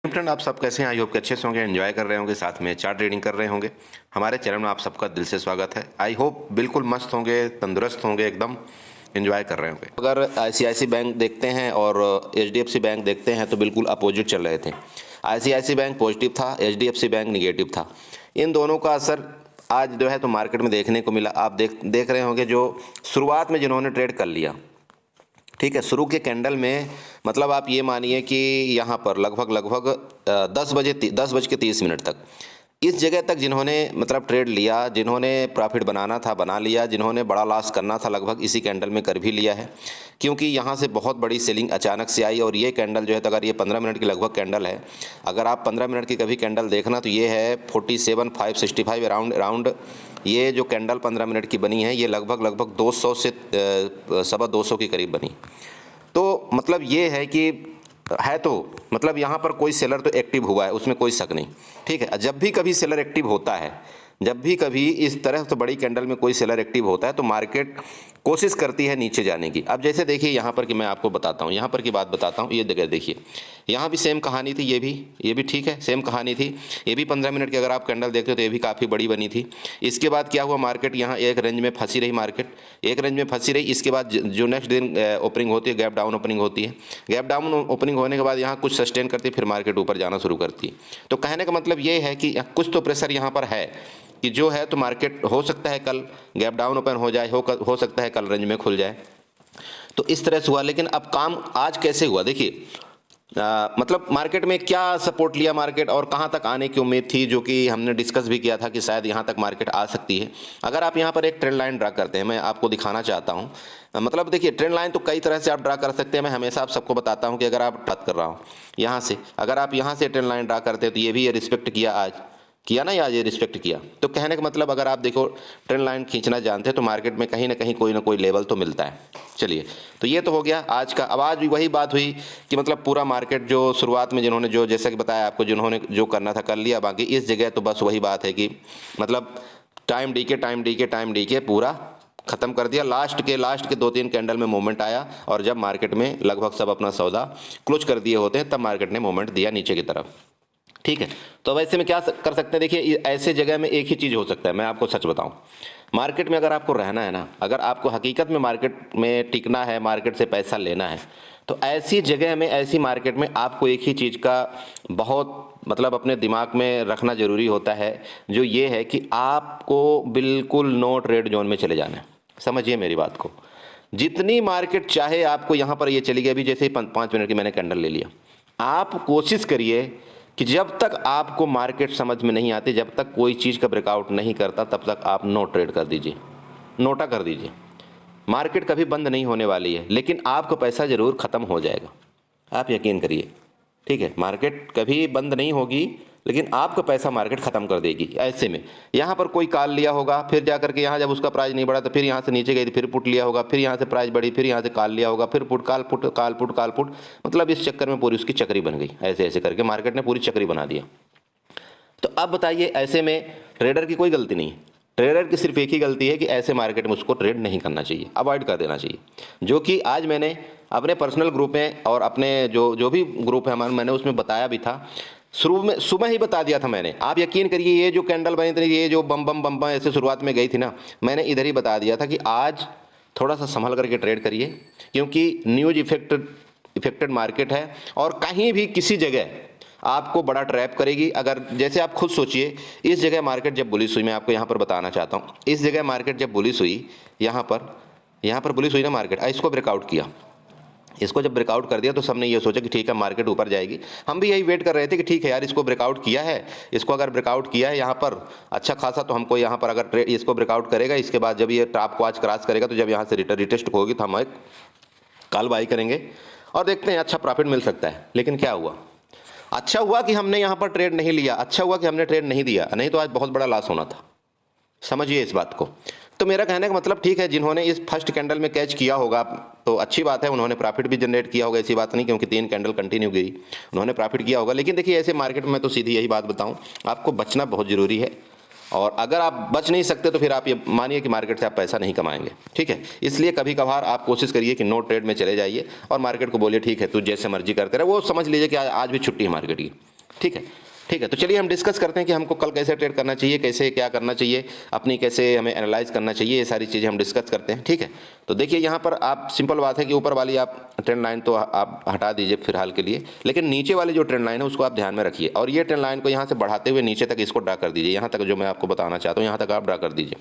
Friend, आप सब कैसे हैं? आई होप कि अच्छे से होंगे, एंजॉय कर रहे होंगे, साथ में चार्ट रीडिंग कर रहे होंगे। हमारे चैनल में आप सबका दिल से स्वागत है। आई होप बिल्कुल मस्त होंगे, तंदुरुस्त होंगे, एकदम एंजॉय कर रहे होंगे। अगर आईसीआईसी बैंक देखते हैं और एचडीएफसी बैंक देखते हैं तो बिल्कुल अपोजिट चल रहे थे। आईसीआईसी बैंक पॉजिटिव था, एचडीएफसी बैंक निगेटिव था। इन दोनों का असर आज जो है तो मार्केट में देखने को मिला। आप देख रहे होंगे जो शुरुआत में जिन्होंने ट्रेड कर लिया, ठीक है, शुरू के कैंडल में मतलब आप ये मानिए कि यहाँ पर लगभग 10 बज के 30 मिनट तक इस जगह तक जिन्होंने मतलब ट्रेड लिया, जिन्होंने प्रॉफिट बनाना था बना लिया, जिन्होंने बड़ा लॉस करना था लगभग इसी कैंडल में कर भी लिया है। क्योंकि यहाँ से बहुत बड़ी सेलिंग अचानक से आई और ये कैंडल जो है तो अगर ये 15 मिनट की लगभग कैंडल है, अगर आप 15 मिनट की कभी कैंडल देखना तो ये है 47,565 अराउंड। ये जो कैंडल 15 मिनट की बनी है ये लगभग 200 से 225 के करीब बनी। तो मतलब ये है कि है तो मतलब यहाँ पर कोई सेलर तो एक्टिव हुआ है, उसमें कोई शक नहीं, ठीक है। जब भी कभी सेलर एक्टिव होता है, जब भी कभी इस तरह तो बड़ी कैंडल में कोई सेलर एक्टिव होता है तो मार्केट कोशिश करती है नीचे जाने की। अब जैसे देखिए यहाँ पर कि मैं आपको बताता हूँ, यहाँ पर की बात बताता हूँ। ये जगह देखिए, यहाँ भी सेम कहानी थी, ये भी ठीक है, सेम कहानी थी। ये भी 15 मिनट की अगर आप कैंडल देखते हो तो ये भी काफ़ी बड़ी बनी थी। इसके बाद क्या हुआ, मार्केट यहाँ एक रेंज में फंसी रही, मार्केट एक रेंज में फंसी रही। इसके बाद जो नेक्स्ट दिन ओपनिंग होती है, गैप डाउन ओपनिंग होती है। गैप डाउन ओपनिंग होने के बाद यहाँ कुछ सस्टेन करती है, फिर मार्केट ऊपर जाना शुरू करती है। तो कहने का मतलब ये है कि कुछ तो प्रेशर यहाँ पर है कि जो है तो मार्केट हो सकता है कल गैप डाउन ओपन हो जाए, हो सकता है कल रेंज में खुल जाए। तो इस तरह से हुआ। लेकिन अब काम आज कैसे हुआ देखिए, मतलब मार्केट में क्या सपोर्ट लिया मार्केट और कहां तक आने की उम्मीद थी, जो कि हमने डिस्कस भी किया था कि शायद यहां तक मार्केट आ सकती है। अगर आप यहां पर एक ट्रेंड लाइन ड्रा करते हैं, मैं आपको दिखाना चाहता हूं। मतलब देखिए, ट्रेंड लाइन तो कई तरह से आप ड्रा कर सकते हैं। मैं हमेशा आप सबको बताता हूं कि अगर आप बात कर रहा हूं यहाँ से, अगर आप यहाँ से ट्रेंड लाइन ड्रा करते हैं तो ये भी ये रिस्पेक्ट किया, आज किया ना, आज ये रिस्पेक्ट किया। तो कहने का मतलब अगर आप देखो ट्रेंड लाइन खींचना जानते हैं तो मार्केट में कहीं ना कोई लेवल तो मिलता है। चलिए, तो ये तो हो गया आज का। अब आज भी वही बात हुई कि मतलब पूरा मार्केट जो शुरुआत में जिन्होंने जो जैसा कि बताया आपको, जिन्होंने जो करना था कर लिया। बाकी इस जगह तो बस वही बात है कि मतलब टाइम डी के पूरा ख़त्म कर दिया। लास्ट के 2-3 कैंडल में मूवमेंट आया और जब मार्केट में लगभग सब अपना सौदा क्लोज कर दिए होते हैं तब मार्केट ने मूवमेंट दिया नीचे की तरफ, ठीक है। तो अब ऐसे में क्या कर सकते हैं, देखिए ऐसे जगह में एक ही चीज़ हो सकता है। मैं आपको सच बताऊं, मार्केट में अगर आपको रहना है ना, अगर आपको हकीकत में मार्केट में टिकना है, मार्केट से पैसा लेना है, तो ऐसी जगह में, ऐसी मार्केट में आपको एक ही चीज़ का बहुत मतलब अपने दिमाग में रखना ज़रूरी होता है, जो ये है कि आपको बिल्कुल नो ट्रेड जोन में चले जाना है। समझिए मेरी बात को। जितनी मार्केट चाहे आपको यहाँ पर ये चली गई, अभी जैसे ही 5 मिनट की मैंने कैंडल ले लिया, आप कोशिश करिए कि जब तक आपको मार्केट समझ में नहीं आती, जब तक कोई चीज़ का ब्रेकआउट नहीं करता, तब तक आप नो ट्रेड कर दीजिए, नोटा कर दीजिए। मार्केट कभी बंद नहीं होने वाली है, लेकिन आपका पैसा ज़रूर ख़त्म हो जाएगा, आप यकीन करिए, ठीक है। मार्केट कभी बंद नहीं होगी, लेकिन आपका पैसा मार्केट ख़त्म कर देगी। ऐसे में यहाँ पर कोई कॉल लिया होगा, फिर जा करके यहाँ जब उसका प्राइस नहीं बढ़ा तो फिर यहाँ से नीचे गई तो फिर पुट लिया होगा, फिर यहाँ से प्राइस बढ़ी, फिर यहाँ से कॉल लिया होगा, फिर पुट कॉल पुट, मतलब इस चक्कर में पूरी उसकी चक्री बन गई। ऐसे ऐसे करके मार्केट ने पूरी चक्री बना दिया। तो अब बताइए, ऐसे में ट्रेडर की कोई गलती नहीं है। ट्रेडर की सिर्फ एक ही गलती है कि ऐसे मार्केट में उसको ट्रेड नहीं करना चाहिए, अवॉइड कर देना चाहिए। जो कि आज मैंने अपने पर्सनल ग्रुप में और अपने जो भी ग्रुप है हमारे, मैंने उसमें बताया भी था। शुरू में सुबह ही बता दिया था मैंने। आप यकीन करिए, ये जो कैंडल बनी थी, ये जो बम बम बम बम ऐसे शुरुआत में गई थी ना, मैंने इधर ही बता दिया था कि आज थोड़ा सा संभल करके ट्रेड करिए, क्योंकि न्यूज इफेक्टेड मार्केट है और कहीं भी किसी जगह आपको बड़ा ट्रैप करेगी। अगर जैसे आप खुद सोचिए, इस जगह मार्केट जब बुलिश हुई, मैं आपको यहाँ पर बताना चाहता हूँ, इस जगह मार्केट जब बुलिश हुई, यहाँ पर बुलिश हुई ना मार्केट, इसको ब्रेकआउट किया। इसको जब ब्रेकआउट कर दिया तो सबने ये सोचा कि ठीक है मार्केट ऊपर जाएगी। हम भी यही वेट कर रहे थे कि ठीक है यार, इसको ब्रेकआउट किया है, इसको अगर ब्रेकआउट किया है यहाँ पर अच्छा खासा, तो हमको यहाँ पर अगर इसको ब्रेकआउट करेगा, इसके बाद जब ये टॉप को आज क्रॉस करेगा तो जब यहाँ से रिटेस्ट होगी तो हम एक कॉल बाई करेंगे और देखते हैं अच्छा प्रॉफिट मिल सकता है। लेकिन क्या हुआ, अच्छा हुआ कि हमने यहाँ पर ट्रेड नहीं लिया, अच्छा हुआ कि हमने ट्रेड नहीं दिया, नहीं तो आज बहुत बड़ा लॉस होना था। समझिए इस बात को। तो मेरा कहने का मतलब, ठीक है, जिन्होंने इस फर्स्ट कैंडल में कैच किया होगा तो अच्छी बात है, उन्होंने प्रॉफिट भी जनरेट किया होगा, ऐसी बात नहीं, क्योंकि 3 कैंडल कंटिन्यू गई, उन्होंने प्रॉफिट किया होगा। लेकिन देखिए, ऐसे मार्केट में तो सीधी यही बात बताऊं, आपको बचना बहुत ज़रूरी है। और अगर आप बच नहीं सकते तो फिर आप ये मानिए कि मार्केट से आप पैसा नहीं कमाएंगे, ठीक है। इसलिए कभी कभार आप कोशिश करिए कि नो ट्रेड में चले जाइए और मार्केट को बोलिए ठीक है तू जैसे मर्जी करते रहे। वो समझ लीजिए कि आज भी छुट्टी है मार्केट की, ठीक है, ठीक है। तो चलिए हम डिस्कस करते हैं कि हमको कल कैसे ट्रेड करना चाहिए, कैसे क्या करना चाहिए, अपनी कैसे हमें एनालाइज करना चाहिए, ये सारी चीज़ें हम डिस्कस करते हैं। ठीक है, तो देखिए यहाँ पर आप सिंपल बात है कि ऊपर वाली आप ट्रेंड लाइन तो आप हटा दीजिए फिलहाल के लिए, लेकिन नीचे वाली जो ट्रेंड लाइन है उसको आप ध्यान में रखिए और ये ट्रेंड लाइन को यहाँ से बढ़ाते हुए नीचे तक इसको ड्रा कर दीजिए, यहाँ तक जो मैं आपको बताना चाहता हूँ यहाँ तक आप ड्रा कर दीजिए।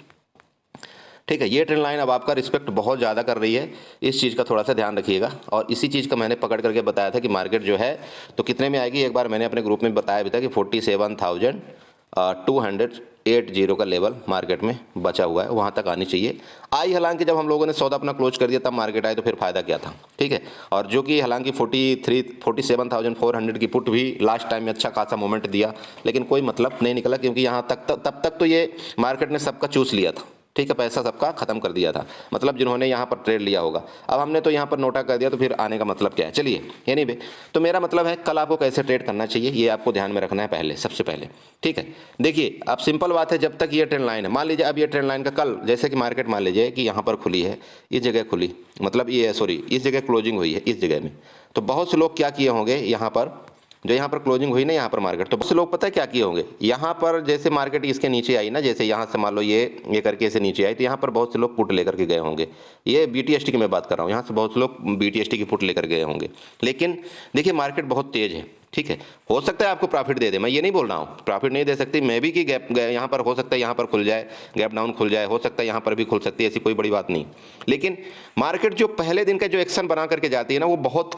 ठीक है, ये ट्रेंड लाइन अब आपका रिस्पेक्ट बहुत ज़्यादा कर रही है, इस चीज़ का थोड़ा सा ध्यान रखिएगा। और इसी चीज़ का मैंने पकड़ करके बताया था कि मार्केट जो है तो कितने में आएगी, एक बार मैंने अपने ग्रुप में बताया भी था कि 47,280 का लेवल मार्केट में बचा हुआ है, वहाँ तक आनी चाहिए। आई हालांकि जब हम लोगों ने सौदा अपना क्लोज कर दिया तब मार्केट आए तो फिर फ़ायदा क्या था। ठीक है, और जो कि हालांकि 47,400 की पुट भी लास्ट टाइम में अच्छा खासा मोमेंट दिया, लेकिन कोई मतलब नहीं निकला क्योंकि यहाँ तक तब तक तो ये मार्केट ने सबका चूस लिया था। ठीक है, पैसा सबका खत्म कर दिया था, मतलब जिन्होंने यहाँ पर ट्रेड लिया होगा। अब हमने तो यहाँ पर नोटा कर दिया तो फिर आने का मतलब क्या है। चलिए एनीवे, तो मेरा मतलब है कल आपको कैसे ट्रेड करना चाहिए ये आपको ध्यान में रखना है पहले, सबसे पहले। ठीक है, देखिए अब सिंपल बात है, जब तक ये ट्रेंड लाइन है, मान लीजिए अब ये ट्रेंड लाइन का कल जैसे कि मार्केट मान लीजिए कि यहाँ पर खुली है, इस जगह खुली, मतलब ये सॉरी इस जगह क्लोजिंग हुई है इस जगह में, तो बहुत से लोग क्या किए होंगे, यहाँ पर जो यहाँ पर क्लोजिंग हुई ना यहाँ पर मार्केट, तो बहुत से लोग पता है क्या किए होंगे, यहाँ पर जैसे मार्केट इसके नीचे आई ना, जैसे यहाँ से मान लो ये करके ऐसे नीचे आई, तो यहाँ पर बहुत से लोग पुट लेकर के गए होंगे। ये BTST की मैं बात कर रहा हूँ, यहाँ से बहुत से लोग BTST की पुट लेकर गए होंगे। लेकिन देखिए मार्केट बहुत तेज है, ठीक है, हो सकता है आपको प्रॉफिट दे दे, मैं ये नहीं बोल रहा हूँ प्रॉफिट नहीं दे सकती, मैं भी कि गैप यहाँ पर हो सकता है यहाँ पर खुल जाए, गैप डाउन खुल जाए, हो सकता है यहाँ पर भी खुल सकती है, ऐसी कोई बड़ी बात नहीं। लेकिन मार्केट जो पहले दिन का जो एक्शन बना करके जाती है ना, वो बहुत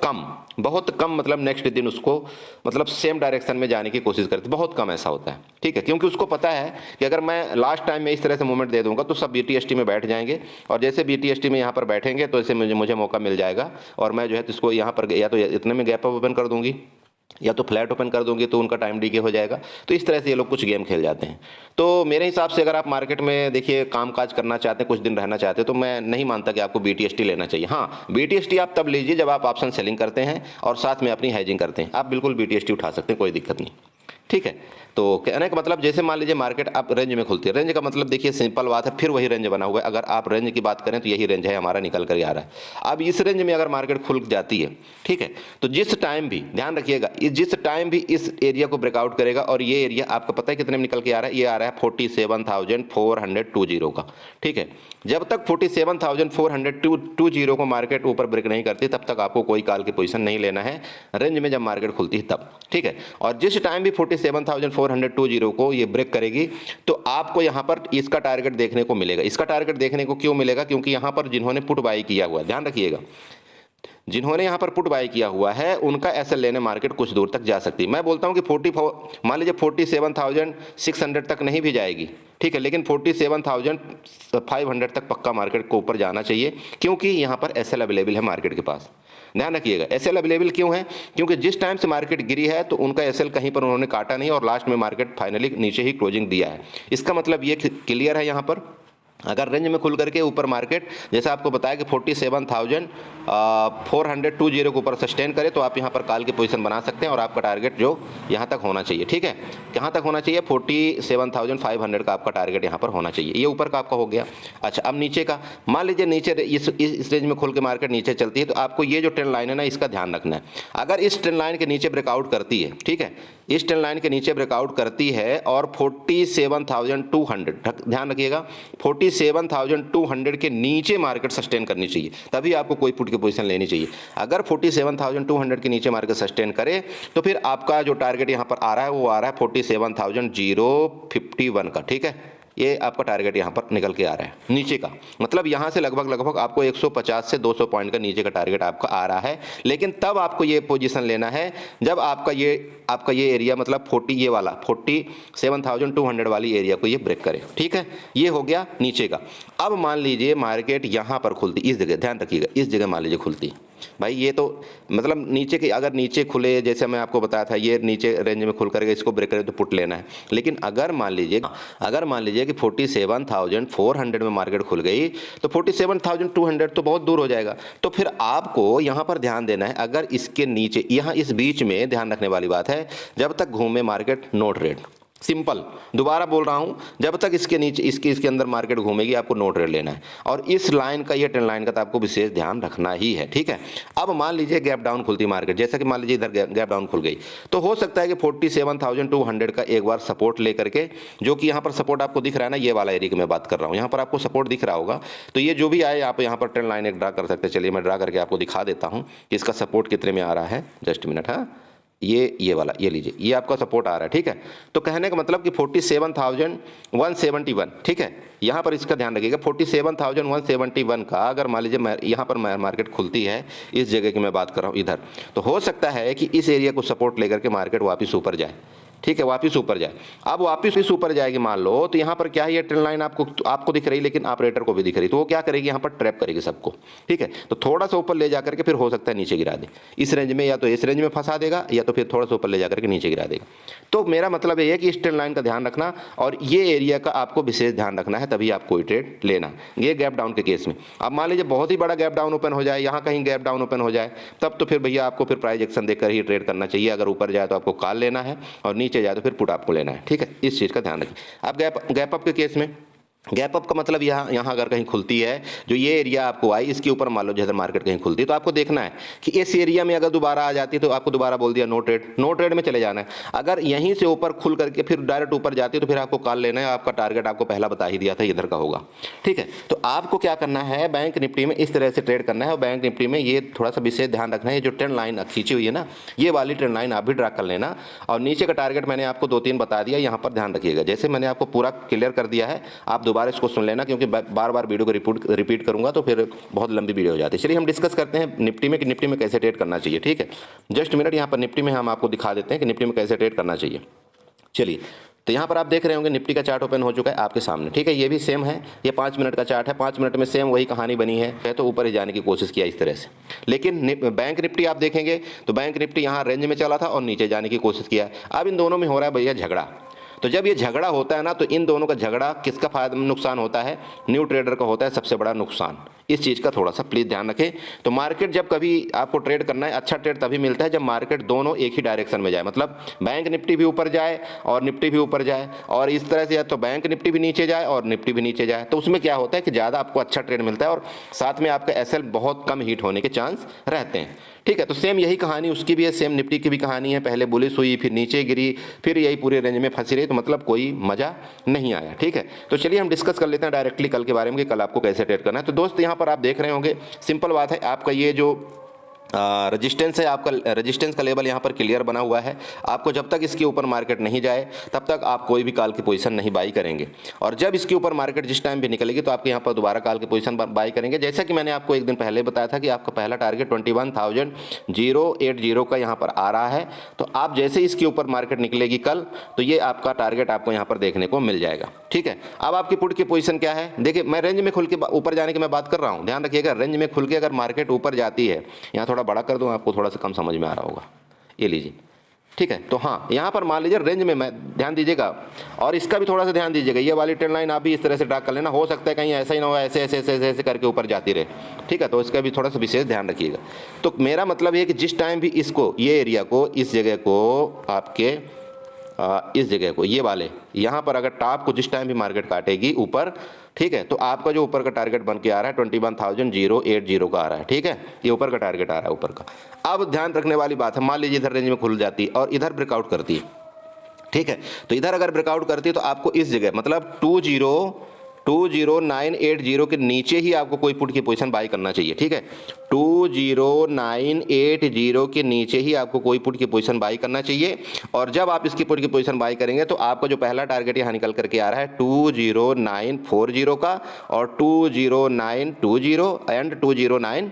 कम मतलब नेक्स्ट दिन उसको मतलब सेम डायरेक्शन में जाने की कोशिश करती है, बहुत कम ऐसा होता है। ठीक है, क्योंकि उसको पता है कि अगर मैं लास्ट टाइम में इस तरह से मूवमेंट दे दूंगा तो सब BTST में बैठ जाएंगे, और जैसे BTST में यहाँ पर बैठेंगे तो ऐसे मुझे मौका मिल जाएगा और मैं जो है इसको यहाँ पर या तो इतने में गैप ओपन कर दूंगी या तो फ्लैट ओपन कर दूंगी, तो उनका टाइम डीके हो जाएगा। तो इस तरह से ये लोग कुछ गेम खेल जाते हैं। तो मेरे हिसाब से अगर आप मार्केट में देखिए काम काज करना चाहते हैं, कुछ दिन रहना चाहते हैं, तो मैं नहीं मानता कि आपको BTST लेना चाहिए। हाँ, BTST आप तब लीजिए जब आप ऑप्शन सेलिंग करते हैं और साथ में अपनी हेजिंग करते हैं, आप बिल्कुल BTST उठा सकते हैं, कोई दिक्कत नहीं। ठीक है, तो कहने का मतलब जैसे मान लीजिए मार्केट आप रेंज में खुलती है, रेंज का मतलब देखिए सिंपल बात है, फिर वही रेंज बना हुआ है। अगर आप रेंज की बात करें तो यही रेंज है हमारा निकल कर आ रहा है। अब इस रेंज में अगर मार्केट खुल जाती है, ठीक है, तो जिस टाइम भी ध्यान रखिएगा, जिस टाइम भी इस एरिया को ब्रेकआउट करेगा, और ये एरिया आपको पता है कितने में निकल के आ रहा है, ये आ रहा है 47,420 का। ठीक है, जब तक 47,420 को मार्केट ऊपर ब्रेक नहीं करती तब तक आपको कोई कॉल की पोजीशन नहीं लेना है, रेंज में जब मार्केट खुलती है तब। ठीक है, और जिस टाइम भी 47,420 को ये ब्रेक करेगी तो आपको यहाँ पर इसका टारगेट देखने को मिलेगा। इसका टारगेट देखने को क्यों मिलेगा, क्योंकि यहाँ पर जिन्होंने पुट बाई किया हुआ है, ध्यान रखिएगा, जिन्होंने यहाँ पर पुट बाई किया हुआ है उनका एसएल लेने मार्केट कुछ दूर तक जा सकती है। मैं बोलता हूँ कि 44 मान लीजिए 47,600 तक नहीं भी जाएगी, ठीक है, लेकिन 47,500 तक पक्का मार्केट को ऊपर जाना चाहिए, क्योंकि यहाँ पर एसएल अवेलेबल है मार्केट के पास। ध्यान रखिएगा, एसएल अवेलेबल क्यों है, क्योंकि जिस टाइम से मार्केट गिरी है तो उनका एसएल कहीं पर उन्होंने काटा नहीं और लास्ट में मार्केट फाइनली नीचे ही क्लोजिंग दिया है। इसका मतलब ये क्लियर है, यहाँ पर अगर रेंज में खुल करके ऊपर मार्केट जैसा आपको बताया कि 47,420 के ऊपर सस्टेन करे तो आप यहाँ पर कॉल की पोजीशन बना सकते हैं और आपका टारगेट जो यहाँ तक होना चाहिए। ठीक है, कहाँ तक होना चाहिए, 47,500 का आपका टारगेट यहाँ पर होना चाहिए। ये ऊपर का आपका हो गया। अच्छा, अब नीचे का, मान लीजिए नीचे इस रेंज में खुल के मार्केट नीचे चलती है तो आपको ये जो ट्रेंड लाइन है ना, इसका ध्यान रखना है। अगर इस ट्रेंड लाइन के नीचे ब्रेकआउट करती है, ठीक है, इस ट्रेंड लाइन के नीचे ब्रेकआउट करती है और 47,200, ध्यान रखिएगा, 47,200 के नीचे मार्केट सस्टेन करनी चाहिए, तभी आपको कोई पुट की पोजीशन लेनी चाहिए। अगर 47,200 के नीचे मार्केट सस्टेन करे तो फिर आपका जो टारगेट यहाँ पर आ रहा है वो आ रहा है 47,051 का। ठीक है, ये आपका टारगेट यहाँ पर निकल के आ रहा है नीचे का, मतलब यहाँ से लगभग आपको 150 से 200 पॉइंट का नीचे का टारगेट आपका आ रहा है। लेकिन तब आपको ये पोजीशन लेना है जब आपका ये एरिया मतलब 47,200 वाली एरिया को ये ब्रेक करे। ठीक है, ये हो गया नीचे का। अब मान लीजिए मार्केट यहाँ पर खुलती, इस जगह ध्यान रखिएगा, इस जगह मान लीजिए खुलती भाई, ये तो मतलब नीचे के, अगर नीचे खुले जैसे मैं आपको बताया था, ये नीचे रेंज में खुल करके इसको ब्रेक करे तो पुट लेना है। लेकिन अगर मान लीजिए कि 47,400 में मार्केट खुल गई तो 47,200 तो बहुत दूर हो जाएगा। तो फिर आपको यहाँ पर ध्यान देना है, अगर इसके नीचे यहाँ इस बीच में ध्यान रखने वाली बात है, जब तक घूमे मार्केट नो ट्रेड। सिंपल, दोबारा बोल रहा हूं, जब तक इसके नीचे इसके अंदर मार्केट घूमेगी आपको नो ट्रेड लेना है। और इस लाइन का, ये ट्रेंड लाइन का तो आपको विशेष ध्यान रखना ही है, ठीक है। अब मान लीजिए गैप डाउन खुलती मार्केट, जैसा कि मान लीजिए इधर गैप डाउन खुल गई, तो हो सकता है कि 47,200 का एक बार सपोर्ट लेकर के, जो कि यहाँ पर सपोर्ट आपको दिख रहा है ना, ये वाला एरिया की मैं बात कर रहा हूँ, यहाँ पर आपको सपोर्ट दिख रहा होगा, तो ये जो भी आए आप यहाँ पर ट्रेंड लाइन एक ड्रा कर सकते हैं। चलिए मैं ड्रा करके आपको दिखा देता हूँ कि इसका सपोर्ट कितने में आ रहा है। जस्ट मिनट, हाँ, ये वाला, ये लीजिए, ये आपका सपोर्ट आ रहा है, ठीक है। तो कहने का मतलब कि 47,171, ठीक है। यहाँ पर इसका ध्यान रखिएगा, 47,171 का अगर मान लीजिए यहाँ पर मार्केट खुलती है, इस जगह की मैं बात कर रहा हूँ इधर, तो हो सकता है कि इस एरिया को सपोर्ट लेकर के मार्केट वापस ऊपर जाए, ठीक है, वापस ऊपर जाए। अब वापस ऊपर जाएगी मान लो, तो यहाँ पर क्या है, ये ट्रेंड लाइन आपको दिख रही, लेकिन ऑपरेटर को भी दिख रही, तो वो क्या करेगी, यहाँ पर ट्रैप करेगी सबको, ठीक है। तो थोड़ा सा ऊपर ले जाकर के फिर हो सकता है नीचे गिरा दे, इस रेंज में, या तो इस रेंज में फंसा देगा, या तो फिर थोड़ा सा ऊपर ले जाकर के नीचे गिरा देगा। तो मेरा मतलब ये है कि इस ट्रेंड लाइन का ध्यान रखना, और ये एरिया का आपको विशेष ध्यान रखना है, तभी आप कोई ट्रेड लेना। ये गैप डाउन के केस में, अब मान लीजिए बहुत ही बड़ा गैप डाउन ओपन हो जाए, यहाँ कहीं गैप डाउन ओपन हो जाए, तब तो फिर भैया आपको फिर प्राइस एक्शन देकर ही ट्रेड करना चाहिए। अगर ऊपर जाए तो आपको कॉल लेना है, और नीचे जाए तो फिर पुट आपको लेना है, ठीक है। इस चीज़ का ध्यान रखिए। अब गैप अप के केस में, गैप अप का मतलब यहाँ अगर कहीं खुलती है, जो ये एरिया आपको आई, इसके ऊपर मान लो जैसे मार्केट कहीं खुलती है, तो आपको देखना है कि इस एरिया में अगर दोबारा आ जाती है, तो आपको दोबारा बोल दिया नो ट्रेड में चले जाना है। अगर यहीं से ऊपर खुल करके फिर डायरेक्ट ऊपर जाती है, तो फिर आपको कॉल लेना है। आपका टारगेट आपको पहला बता ही दिया था, इधर का होगा, ठीक है। तो आपको क्या करना है, बैंक निफ्टी में इस तरह से ट्रेड करना है। और बैंक निफ्टी में ये थोड़ा सा विशेष ध्यान रखना है, जो ट्रेंड लाइन खींची हुई है ना, ये वाली ट्रेंड लाइन आप भी ड्रा कर लेना। और नीचे का टारगेट मैंने आपको 2-3 बता दिया, यहाँ पर ध्यान रखिएगा। जैसे मैंने आपको पूरा क्लियर कर दिया है, आप दोबारा इसको सुन लेना, क्योंकि बार बार वीडियो को रिपीट करूंगा तो फिर बहुत लंबी वीडियो हो जाती है। चलिए हम डिस्कस करते हैं निफ्टी में कि निफ्टी में कैसे ट्रेड करना चाहिए, ठीक है। जस्ट मिनट, यहाँ पर निफ्टी में हम आपको दिखा देते हैं कि निफ्टी में कैसे ट्रेड करना चाहिए। चलिए, तो यहाँ पर आप देख रहे होंगे निफ्टी का चार्ट ओपन हो चुका है आपके सामने, ठीक है। ये भी सेम है, ये 5 मिनट का चार्ट है, 5 मिनट में सेम वही कहानी बनी है, तो ऊपर ही जाने की कोशिश किया इस तरह से। लेकिन बैंक निफ्टी आप देखेंगे तो बैंक निफ्टी यहाँ रेंज में चला था और नीचे जाने की कोशिश किया। अब इन दोनों में हो रहा है भैया झगड़ा। तो जब ये झगड़ा होता है ना, तो इन दोनों का झगड़ा किसका फायदा नुकसान होता है, न्यू ट्रेडर का होता है सबसे बड़ा नुकसान। इस चीज़ का थोड़ा सा प्लीज़ ध्यान रखें। तो मार्केट जब कभी आपको ट्रेड करना है, अच्छा ट्रेड तभी मिलता है जब मार्केट दोनों एक ही डायरेक्शन में जाए, मतलब बैंक निफ्टी भी ऊपर जाए और निफ्टी भी ऊपर जाए, और इस तरह से या तो बैंक निफ्टी भी नीचे जाए और निफ्टी भी नीचे जाए, तो उसमें क्या होता है कि ज़्यादा आपको अच्छा ट्रेड मिलता है, और साथ में आपका एसएल बहुत कम हिट होने के चांस रहते हैं, ठीक है। तो सेम यही कहानी उसकी भी है, सेम निफ्टी की भी कहानी है, पहले बुलिश हुई, फिर नीचे गिरी, फिर यही पूरे रेंज में फंसी रही, तो मतलब कोई मजा नहीं आया, ठीक है। तो चलिए हम डिस्कस कर लेते हैं डायरेक्टली कल के बारे में कि कल आपको कैसे ट्रेड करना है। तो दोस्त यहाँ पर आप देख रहे होंगे, सिंपल बात है, आपका ये जो रेजिस्टेंस है, आपका रेजिस्टेंस का लेवल यहाँ पर क्लियर बना हुआ है। आपको जब तक इसके ऊपर मार्केट नहीं जाए तब तक आप कोई भी कॉल की पोजीशन नहीं बाई करेंगे, और जब इसके ऊपर मार्केट जिस टाइम भी निकलेगी तो आपके यहाँ पर दोबारा कॉल की पोजीशन बाई करेंगे। जैसा कि मैंने आपको एक दिन पहले बताया था कि आपका पहला टारगेट 21,080 का यहाँ पर आ रहा है। तो आप जैसे इसके ऊपर मार्केट निकलेगी कल, तो ये आपका टारगेट आपको यहाँ पर देखने को मिल जाएगा, ठीक है। अब आपकी पुट की पोजीशन क्या है, देखिए मैं रेंज में खुल के ऊपर जाने की मैं बात कर रहा हूँ, ध्यान रखिएगा। रेंज में खुल के अगर मार्केट ऊपर जाती है, यहाँ थोड़ा बड़ा कर दूं, आपको थोड़ा सा कम समझ में आ रहा होगा, ये लीजिए, ठीक है। तो हाँ, यहाँ पर मान लीजिए रेंज में मैं ध्यान दीजिएगा, और इसका भी थोड़ा सा ध्यान दीजिएगा। ये वाली ट्रेंड लाइन आप भी इस तरह से ड्रा कर लेना, हो सकता है कहीं ऐसा ही ना हो, ऐसे ऐसे ऐसे ऐसे ऐसे करके ऊपर जाती रहे, ठीक है। तो इसका भी थोड़ा सा विशेष ध्यान रखिएगा। तो मेरा मतलब ये कि जिस टाइम भी इसको, ये एरिया को, इस जगह को, आपके इस जगह को, ये वाले यहाँ पर अगर टॉप को जिस टाइम भी मार्केट काटेगी ऊपर, ठीक है, तो आपका जो ऊपर का टारगेट बन के आ रहा है 21,080 का आ रहा है, ठीक है। ये ऊपर का टारगेट आ रहा है, ऊपर का। अब ध्यान रखने वाली बात है, मान लीजिए इधर रेंज में खुल जाती है और इधर ब्रेकआउट करती है, ठीक है। तो इधर अगर ब्रेकआउट करती है तो आपको इस जगह, मतलब 20980 के नीचे ही आपको कोई पुट की पोजीशन बाई करना चाहिए, ठीक है। 20980 के नीचे ही आपको कोई पुट की पोजीशन बाई करना चाहिए। और जब आप इसकी पुट की पोजीशन बाई करेंगे तो आपका जो पहला टारगेट यहाँ निकल करके आ रहा है 20940 का, और 20920 एंड 209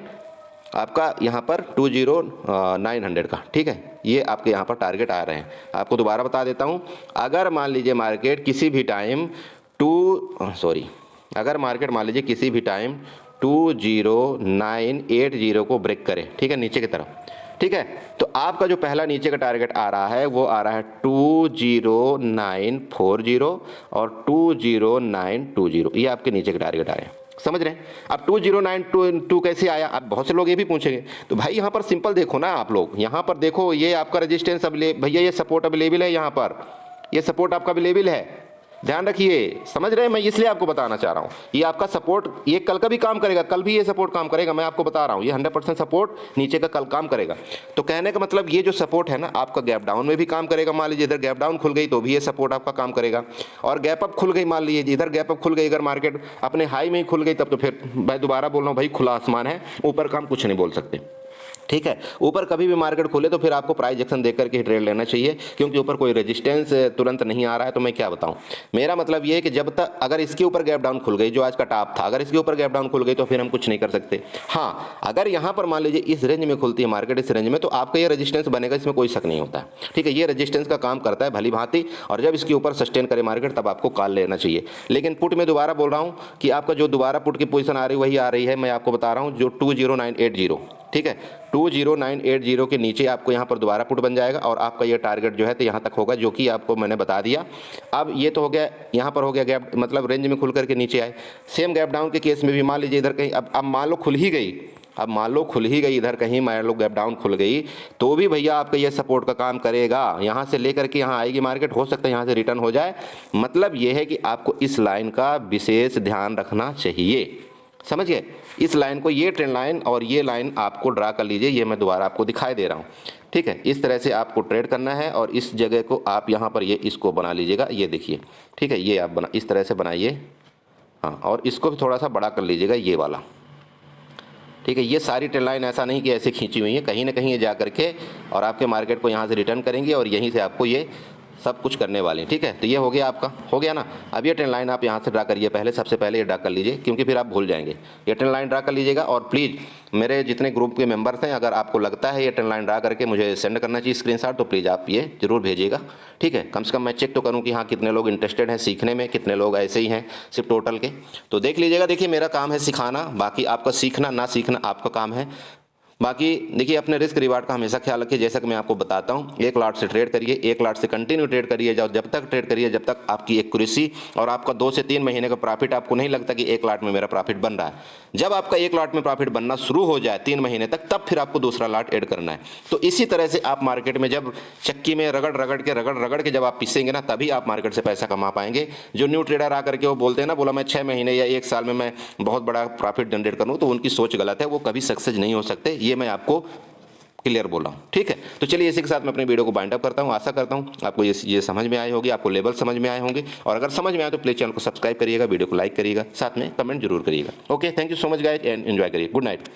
आपका यहाँ पर 20900 का, ठीक है। ये आपके यहाँ पर टारगेट आ रहे हैं। आपको दोबारा बता देता हूँ, अगर मान लीजिए मार्केट किसी भी टाइम अगर मार्केट मान लीजिए किसी भी टाइम 20980 को ब्रेक करे, ठीक है, नीचे की तरफ, ठीक है, तो आपका जो पहला नीचे का टारगेट आ रहा है वो आ रहा है 20940 और 20920, ये आपके नीचे के टारगेट आ रहे हैं, समझ रहे हैं। अब 20922 कैसे आया, अब बहुत से लोग ये भी पूछेंगे। तो भाई यहाँ पर सिंपल देखो ना, आप लोग यहाँ पर देखो, ये आपका रेजिस्टेंस भैया, ये सपोर्ट अवेलेबल है यहाँ पर, ये सपोर्ट आपका अवेलेबल है, ध्यान रखिए, समझ रहे हैं, मैं इसलिए आपको बताना चाह रहा हूँ ये आपका सपोर्ट, ये कल का भी काम करेगा, कल भी ये सपोर्ट काम करेगा, मैं आपको बता रहा हूँ ये 100% सपोर्ट नीचे का कल काम करेगा। तो कहने का मतलब ये जो सपोर्ट है ना आपका गैप डाउन में भी काम करेगा, मान लीजिए इधर गैप डाउन खुल गई तो भी ये सपोर्ट आपका काम करेगा, और गैप अप खुल गई, मान लीजिए इधर गैप अप खुल गई, अगर मार्केट अपने हाई में ही खुल गई तब तो फिर मैं दोबारा बोल रहा हूँ भाई खुला आसमान है, ऊपर का हम कुछ नहीं बोल सकते, ठीक है। ऊपर कभी भी मार्केट खुले तो फिर आपको प्राइस एक्शन देख करके ही ट्रेड लेना चाहिए, क्योंकि ऊपर कोई रेजिस्टेंस तुरंत नहीं आ रहा है। तो मैं क्या बताऊं, मेरा मतलब ये है कि जब तक अगर इसके ऊपर गैप डाउन खुल गई, जो आज का टॉप था, अगर इसके ऊपर गैप डाउन खुल गई तो फिर हम कुछ नहीं कर सकते। हाँ, अगर यहाँ पर मान लीजिए इस रेंज में खुलती है मार्केट, इस रेंज में, तो आपका ये रेजिस्टेंस बनेगा, इसमें कोई शक नहीं होता है, ठीक है। ये रेजिस्टेंस का काम करता है भली भांति, और जब इसके ऊपर सस्टेन करे मार्केट तब आपको कॉल लेना चाहिए। लेकिन पुट में दोबारा बोल रहा हूँ कि आपका जो दोबारा पुट की पोजीशन आ रही है वही आ रही है, मैं आपको बता रहा हूँ, जो 20980, ठीक है, 20980 के नीचे आपको यहाँ पर दोबारा पुट बन जाएगा, और आपका ये टारगेट जो है तो यहाँ तक होगा, जो कि आपको मैंने बता दिया। अब ये तो हो गया, यहाँ पर हो गया गैप, मतलब रेंज में खुल करके नीचे आए। सेम गैप डाउन के केस में भी मान लीजिए इधर कहीं, अब मान लो खुल ही गई, अब मान लो खुल ही गई इधर कहीं, मान लो गैप डाउन खुल गई, तो भी भैया आपका ये सपोर्ट का काम करेगा। यहाँ से लेकर के यहाँ आएगी मार्केट, हो सकता है यहाँ से रिटर्न हो जाए। मतलब ये है कि आपको इस लाइन का विशेष ध्यान रखना चाहिए, समझ गए। इस लाइन को, ये ट्रेंड लाइन और ये लाइन आपको ड्रा कर लीजिए, ये मैं दोबारा आपको दिखाई दे रहा हूँ, ठीक है। इस तरह से आपको ट्रेड करना है, और इस जगह को आप यहाँ पर ये इसको बना लीजिएगा, ये देखिए, ठीक है, ये आप बना, इस तरह से बनाइए, हाँ, और इसको भी थोड़ा सा बड़ा कर लीजिएगा, ये वाला, ठीक है। ये सारी ट्रेंड लाइन ऐसा नहीं कि ऐसे खींची हुई है, कहीं ना कहीं ये जा करके और आपके मार्केट को यहाँ से रिटर्न करेंगे, और यहीं से आपको ये सब कुछ करने वाले हैं, ठीक है। तो ये हो गया आपका, हो गया ना। अब ये ट्रेंड लाइन आप यहाँ से ड्रा करिए, पहले सबसे पहले ये ड्रा कर लीजिए, क्योंकि फिर आप भूल जाएंगे। ये ट्रेंड लाइन ड्रा कर लीजिएगा, और प्लीज़ मेरे जितने ग्रुप के मेंबर्स हैं, अगर आपको लगता है ये ट्रेंड लाइन ड्रा करके मुझे सेंड करना चाहिए स्क्रीनशॉट, तो प्लीज़ आप ये जरूर भेजिएगा, ठीक है। कम से कम मैं चेक तो करूँ कि हाँ कितने लोग इंटरेस्टेड हैं सीखने में, कितने लोग ऐसे ही हैं सिर्फ टोटल के। तो देख लीजिएगा, देखिए मेरा काम है सिखाना, बाकी आपका सीखना ना सीखना आपका काम है। बाकी देखिए अपने रिस्क रिवार्ड का हमेशा ख्याल रखिए, जैसा कि मैं आपको बताता हूँ, एक लॉट से ट्रेड करिए, एक लॉट से कंटिन्यू ट्रेड करिए, जब तक ट्रेड करिए जब तक आपकी एक्यूरेसी और आपका 2 से 3 महीने का प्रॉफिट आपको नहीं लगता कि एक लॉट में मेरा प्रॉफिट बन रहा है। जब आपका एक लॉट में प्रॉफिट बनना शुरू हो जाए 3 महीने तक, तब फिर आपको दूसरा लॉट ऐड करना है। तो इसी तरह से आप मार्केट में जब चक्की में रगड़ के जब आप पीसेंगे ना, तभी आप मार्केट से पैसा कमा पाएंगे। जो न्यू ट्रेडर आकर के वो बोलते हैं ना, बोला मैं 6 महीने या 1 साल में मैं बहुत बड़ा प्रॉफिट जनरेट करूँ, तो उनकी सोच गलत है, वो कभी सक्सेस नहीं हो सकते, ये मैं आपको क्लियर बोल रहा हूँ, ठीक है। तो चलिए इसी के साथ मैं अपने वीडियो को बाइंड अप करता हूँ। आशा करता हूँ आपको ये समझ में आई होगी, आपको लेवल समझ में आए होंगे, और अगर समझ में आए तो प्लीज चैनल को सब्सक्राइब करिएगा, वीडियो को लाइक करिएगा, साथ में कमेंट जरूर करिएगा। Okay, thank you so much guys, and enjoy करिए। Good night.